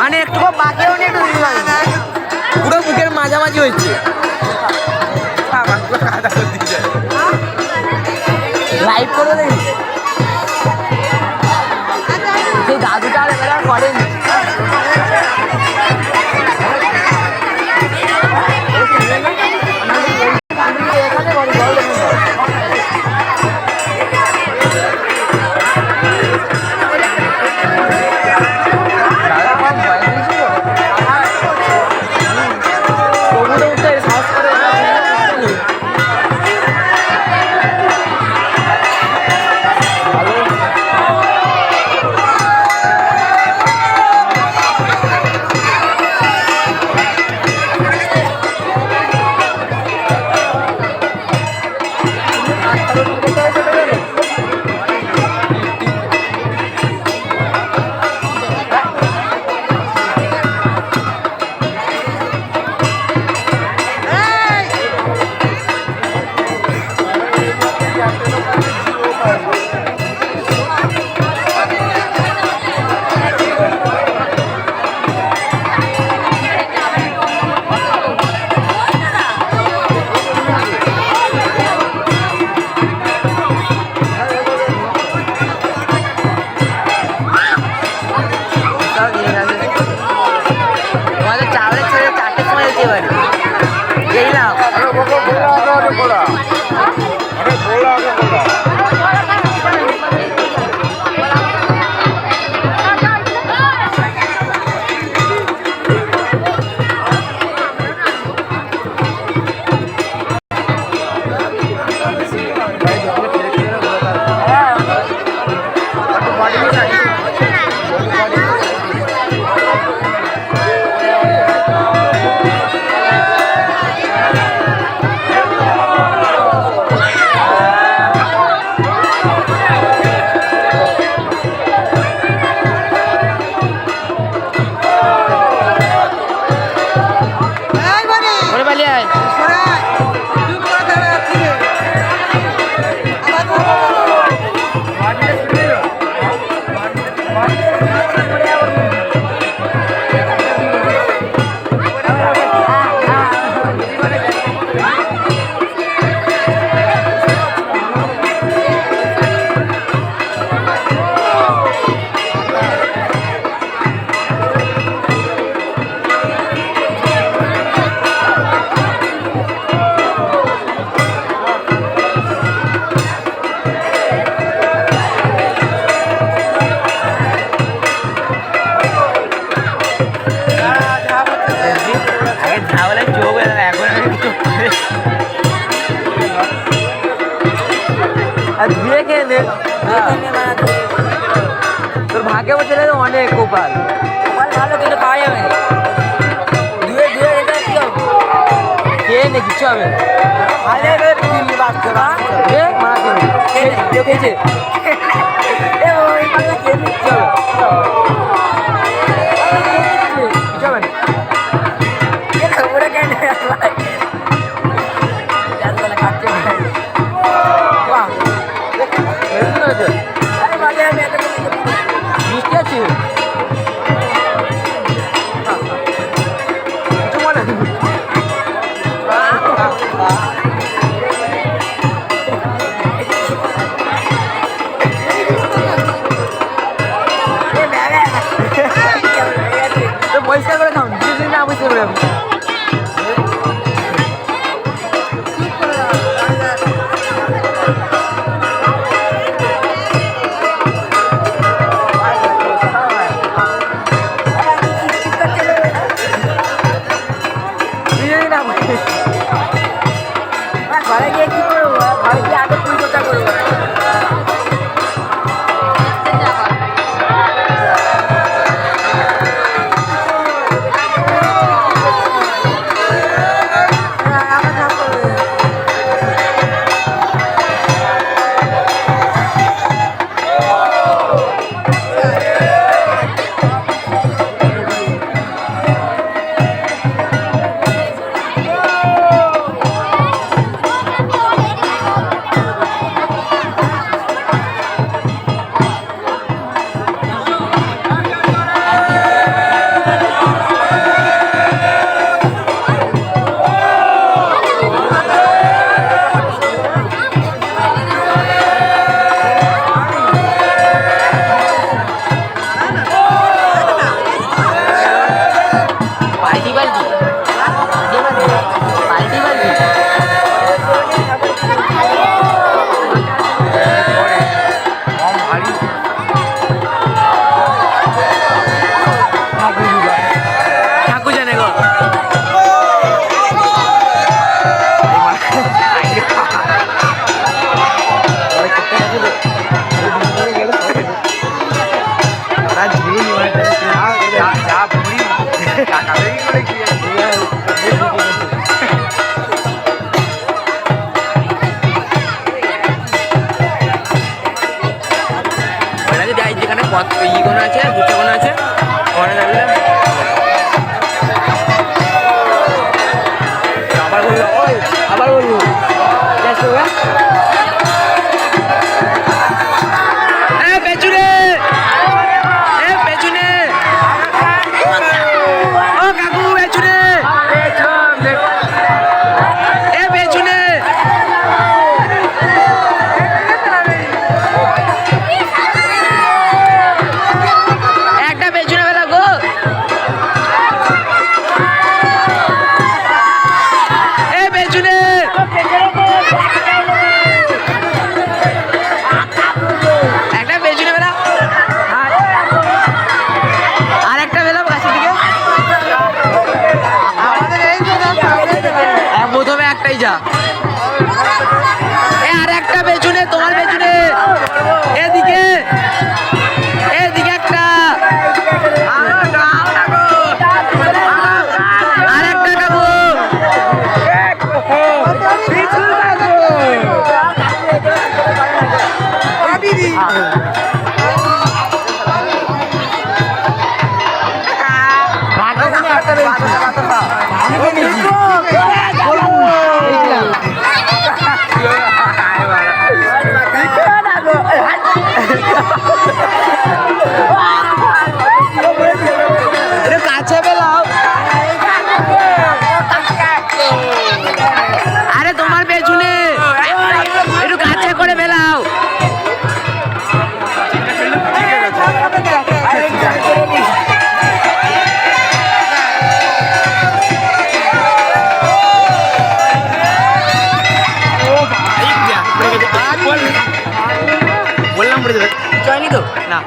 মানে একটু বাকিও নেই, পুরো মুখের মাঝামাঝি হয়েছে। লাইভ করে দেখি সেই দাদুটা আর এবার করেনি। তোর ভাগ্যে বসে অনেক গোপাল ভালো কিন্তু পাওয়া যাবে না, ধুয়ে ধুয়ে এটা কি হবে খেয়ে নে কিছু হবে খেয়েছে মিষ্টি আছে পরিষ্কার করে খাও না পরিষ্কার করে ঘরে গিয়ে কি করবো, ঘরে গিয়ে আগে তুই কোথা করবো। যেখানে ইগোনো আছে গুচ্ছাগোনো আছে ওখানে থাকলে আবার বলবো পেছনে পেছনে ও কাকু পেছনে পেছনে একটা পেছনে বেলা গো পেছনে একটা পেছনে বেলা আর একটা বেলা কাছের দিকে প্রথমে একটাই যা আর একটা পেছনে তোমার পেছনে এদিকে এদিকে একটা আর একটা কাকু কাছে বেলাও আরে তোমার পেছনে একটু কাছে করে বেলাও বললাম পড়ে যাবে চয়নি তো না